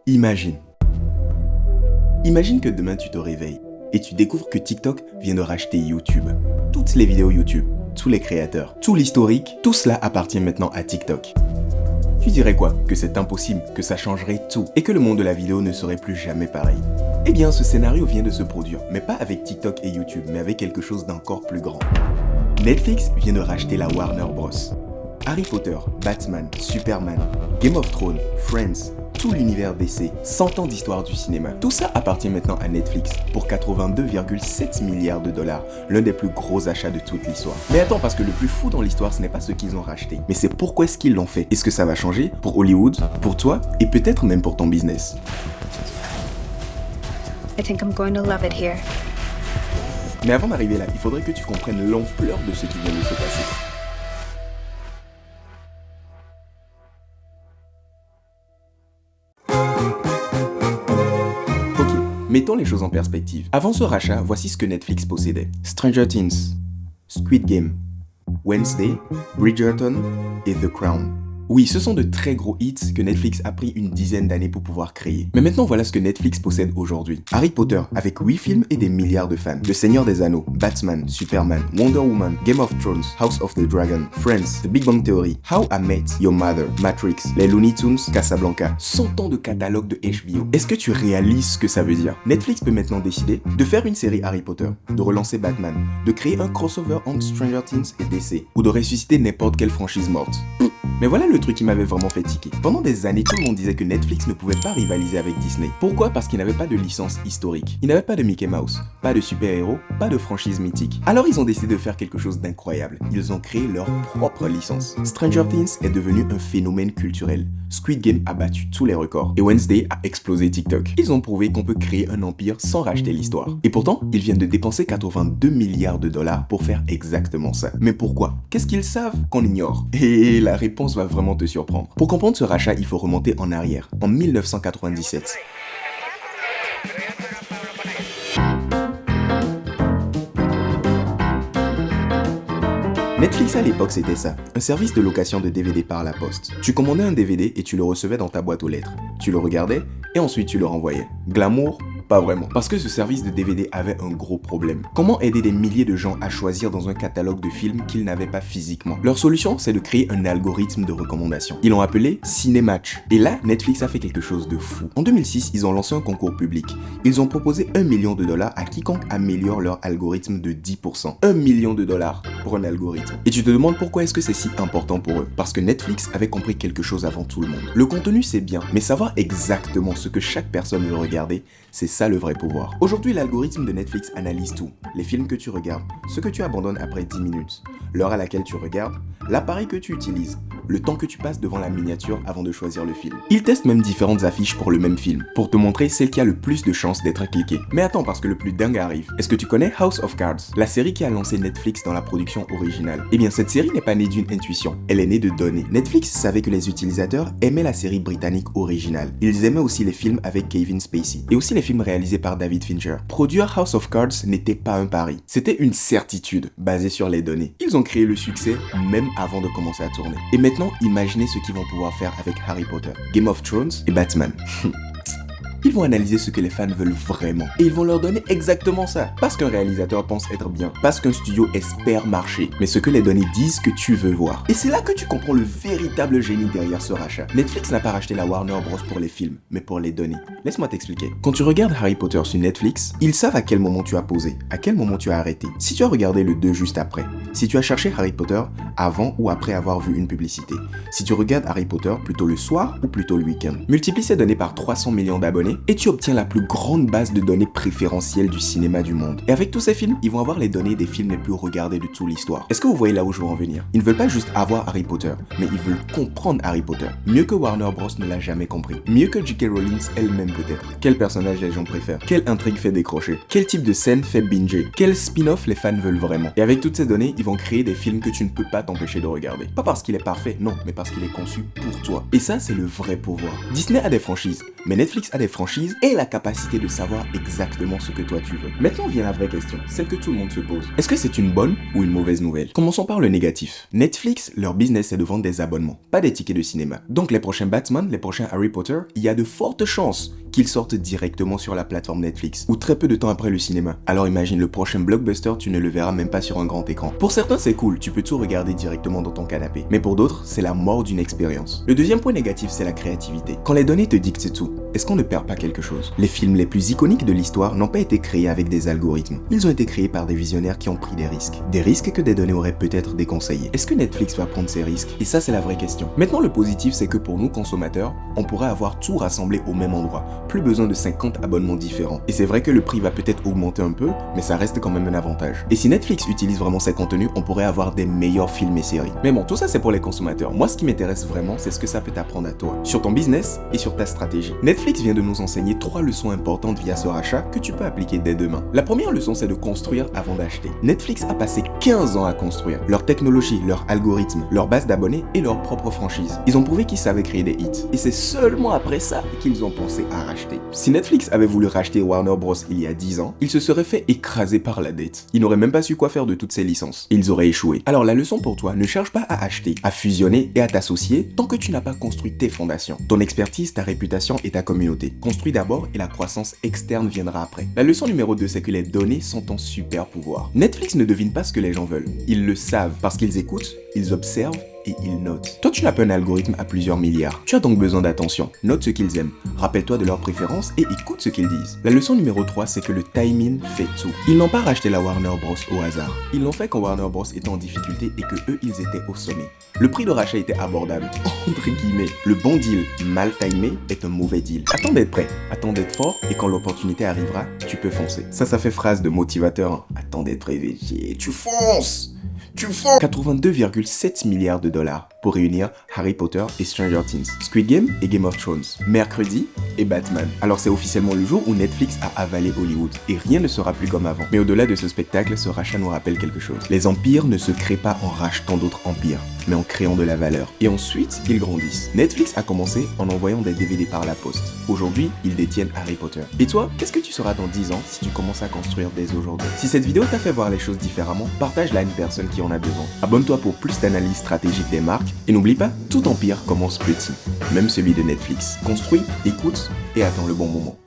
Imagine. Imagine que demain tu te réveilles et tu découvres que TikTok vient de racheter YouTube. Toutes les vidéos YouTube, tous les créateurs, tout l'historique, tout cela appartient maintenant à TikTok. Tu dirais quoi? Que c'est impossible, que ça changerait tout et que le monde de la vidéo ne serait plus jamais pareil. Eh bien, ce scénario vient de se produire, mais pas avec TikTok et YouTube, mais avec quelque chose d'encore plus grand. Netflix vient de racheter la Warner Bros. Harry Potter, Batman, Superman, Game of Thrones, Friends, tout l'univers DC, 100 ans d'histoire du cinéma. Tout ça appartient maintenant à Netflix pour 82,7 milliards de dollars, l'un des plus gros achats de toute l'histoire. Mais attends, parce que le plus fou dans l'histoire, ce n'est pas ce qu'ils ont racheté, mais c'est pourquoi est-ce qu'ils l'ont fait. Est-ce que ça va changer pour Hollywood, pour toi et peut-être même pour ton business? I think I'm going to love it here. Mais avant d'arriver là, il faudrait que tu comprennes l'ampleur de ce qui vient de se passer. Mettons les choses en perspective. Avant ce rachat, voici ce que Netflix possédait. Stranger Things, Squid Game, Wednesday, Bridgerton et The Crown. Oui, ce sont de très gros hits que Netflix a pris une dizaine d'années pour pouvoir créer. Mais maintenant, voilà ce que Netflix possède aujourd'hui. Harry Potter, avec 8 films et des milliards de fans. Le Seigneur des Anneaux, Batman, Superman, Wonder Woman, Game of Thrones, House of the Dragon, Friends, The Big Bang Theory, How I Met Your Mother, Matrix, les Looney Tunes, Casablanca. 100 ans de catalogue de HBO. Est-ce que tu réalises ce que ça veut dire? Netflix peut maintenant décider de faire une série Harry Potter, de relancer Batman, de créer un crossover entre Stranger Things et DC, ou de ressusciter n'importe quelle franchise morte. Mais voilà le truc qui m'avait vraiment fait tiquer. Pendant des années, tout le monde disait que Netflix ne pouvait pas rivaliser avec Disney. Pourquoi? Parce qu'ils n'avaient pas de licence historique. Ils n'avaient pas de Mickey Mouse, pas de super-héros, pas de franchise mythique. Alors ils ont décidé de faire quelque chose d'incroyable. Ils ont créé leur propre licence. Stranger Things est devenu un phénomène culturel. Squid Game a battu tous les records. Et Wednesday a explosé TikTok. Ils ont prouvé qu'on peut créer un empire sans racheter l'histoire. Et pourtant, ils viennent de dépenser 82 milliards de dollars pour faire exactement ça. Mais pourquoi? Qu'est-ce qu'ils savent qu'on ignore? Et la réponse va vraiment te surprendre. Pour comprendre ce rachat, il faut remonter en arrière, en 1997. Netflix à l'époque c'était ça, un service de location de DVD par la poste. Tu commandais un DVD et tu le recevais dans ta boîte aux lettres. Tu le regardais et ensuite tu le renvoyais. Glamour? Pas vraiment. Parce que ce service de DVD avait un gros problème. Comment aider des milliers de gens à choisir dans un catalogue de films qu'ils n'avaient pas physiquement? Leur solution, c'est de créer un algorithme de recommandation. Ils l'ont appelé Cinématch. Et là, Netflix a fait quelque chose de fou. En 2006, ils ont lancé un concours public. Ils ont proposé 1 million de dollars à quiconque améliore leur algorithme de 10%. 1 million de dollars pour un algorithme. Et tu te demandes pourquoi est-ce que c'est si important pour eux? Parce que Netflix avait compris quelque chose avant tout le monde. Le contenu, c'est bien, mais savoir exactement ce que chaque personne veut regarder, c'est ça le vrai pouvoir. Aujourd'hui, l'algorithme de Netflix analyse tout. Les films que tu regardes, ce que tu abandonnes après 10 minutes, l'heure à laquelle tu regardes, l'appareil que tu utilises, le temps que tu passes devant la miniature avant de choisir le film. Ils testent même différentes affiches pour le même film, pour te montrer celle qui a le plus de chances d'être cliquée. Mais attends, parce que le plus dingue arrive. Est-ce que tu connais House of Cards, la série qui a lancé Netflix dans la production originale? Eh bien, cette série n'est pas née d'une intuition, elle est née de données. Netflix savait que les utilisateurs aimaient la série britannique originale. Ils aimaient aussi les films avec Kevin Spacey, et aussi les films réalisés par David Fincher. Produire House of Cards n'était pas un pari, c'était une certitude basée sur les données. Ils ont créé le succès même avant de commencer à tourner. Et maintenant, imaginez ce qu'ils vont pouvoir faire avec Harry Potter, Game of Thrones et Batman. Ils vont analyser ce que les fans veulent vraiment. Et ils vont leur donner exactement ça. Parce qu'un réalisateur pense être bien. Parce qu'un studio espère marcher. Mais ce que les données disent que tu veux voir. Et c'est là que tu comprends le véritable génie derrière ce rachat. Netflix n'a pas racheté la Warner Bros pour les films, mais pour les données. Laisse-moi t'expliquer. Quand tu regardes Harry Potter sur Netflix, ils savent à quel moment tu as pausé, à quel moment tu as arrêté. Si tu as regardé le 2 juste après. Si tu as cherché Harry Potter avant ou après avoir vu une publicité. Si tu regardes Harry Potter plutôt le soir ou plutôt le week-end. Multiplie ces données par 300 millions d'abonnés et tu obtiens la plus grande base de données préférentielle du cinéma du monde. Et avec tous ces films, ils vont avoir les données des films les plus regardés de toute l'histoire. Est-ce que vous voyez là où je veux en venir? Ils ne veulent pas juste avoir Harry Potter, mais ils veulent comprendre Harry Potter. Mieux que Warner Bros ne l'a jamais compris. Mieux que J.K. Rowling elle-même peut-être. Quel personnage les gens préfèrent? Quelle intrigue fait décrocher? Quel type de scène fait binger? Quel spin-off les fans veulent vraiment? Et avec toutes ces données, ils vont créer des films que tu ne peux pas t'empêcher de regarder. Pas parce qu'il est parfait, non, mais parce qu'il est conçu pour toi. Et ça, c'est le vrai pouvoir. Disney a des franchises, mais Netflix a des franchises franchise et la capacité de savoir exactement ce que toi tu veux. Maintenant vient la vraie question, celle que tout le monde se pose. Est-ce que c'est une bonne ou une mauvaise nouvelle? Commençons par le négatif. Netflix, leur business c'est de vendre des abonnements, pas des tickets de cinéma. Donc les prochains Batman, les prochains Harry Potter, il y a de fortes chances qu'ils sortent directement sur la plateforme Netflix, ou très peu de temps après le cinéma. Alors imagine le prochain blockbuster, tu ne le verras même pas sur un grand écran. Pour certains c'est cool, tu peux tout regarder directement dans ton canapé. Mais pour d'autres, c'est la mort d'une expérience. Le deuxième point négatif, c'est la créativité. Quand les données te dictent tout, est-ce qu'on ne perd pas quelque chose? Les films les plus iconiques de l'histoire n'ont pas été créés avec des algorithmes. Ils ont été créés par des visionnaires qui ont pris des risques. Des risques que des données auraient peut-être déconseillés. Est-ce que Netflix va prendre ces risques? Et ça c'est la vraie question. Maintenant le positif, c'est que pour nous consommateurs, on pourrait avoir tout rassemblé au même endroit. Plus besoin de 50 abonnements différents. Et c'est vrai que le prix va peut-être augmenter un peu, mais ça reste quand même un avantage. Et si Netflix utilise vraiment ces contenus, on pourrait avoir des meilleurs films et séries. Mais bon, tout ça c'est pour les consommateurs. Moi ce qui m'intéresse vraiment, c'est ce que ça peut t'apprendre à toi, sur ton business et sur ta stratégie. Netflix vient de nous enseigner 3 leçons importantes via ce rachat que tu peux appliquer dès demain. La première leçon, c'est de construire avant d'acheter. Netflix a passé 15 ans à construire leur technologie, leur algorithme, leur base d'abonnés et leur propre franchise. Ils ont prouvé qu'ils savaient créer des hits. Et c'est seulement après ça qu'ils ont pensé à racheter. Si Netflix avait voulu racheter Warner Bros il y a 10 ans, ils se seraient fait écraser par la dette. Ils n'auraient même pas su quoi faire de toutes ces licences. Ils auraient échoué. Alors la leçon pour toi, ne cherche pas à acheter, à fusionner et à t'associer tant que tu n'as pas construit tes fondations. Ton expertise, ta réputation et ta communauté. Construis d'abord et la croissance externe viendra après. La leçon numéro 2, c'est que les données sont ton super pouvoir. Netflix ne devine pas ce que les gens veulent. Ils le savent parce qu'ils écoutent, ils observent et ils notent. Toi, tu n'as pas un algorithme à plusieurs milliards. Tu as donc besoin d'attention. Note ce qu'ils aiment. Rappelle-toi de leurs préférences et écoute ce qu'ils disent. La leçon numéro 3, c'est que le timing fait tout. Ils n'ont pas racheté la Warner Bros au hasard. Ils l'ont fait quand Warner Bros était en difficulté et que eux, ils étaient au sommet. Le prix de rachat était abordable. Entre guillemets, le bon deal mal timé est un mauvais deal. Attends d'être prêt, attends d'être fort et quand l'opportunité arrivera, tu peux foncer. Ça fait phrase de motivateur. Hein. Attends d'être privilégié, tu fonces! 82,7 milliards de dollars pour réunir Harry Potter et Stranger Things, Squid Game et Game of Thrones, mercredi et Batman. Alors c'est officiellement le jour où Netflix a avalé Hollywood et rien ne sera plus comme avant. Mais au-delà de ce spectacle, ce rachat nous rappelle quelque chose. Les empires ne se créent pas en rachetant d'autres empires, mais en créant de la valeur. Et ensuite, ils grandissent. Netflix a commencé en envoyant des DVD par la poste. Aujourd'hui, ils détiennent Harry Potter. Et toi, qu'est-ce que tu seras dans 10 ans si tu commences à construire dès aujourd'hui? Si cette vidéo t'a fait voir les choses différemment, partage-la à une personne qui en a besoin. Abonne-toi pour plus d'analyse stratégique des marques et n'oublie pas, tout empire commence petit, même celui de Netflix. Construis, écoute et attends le bon moment.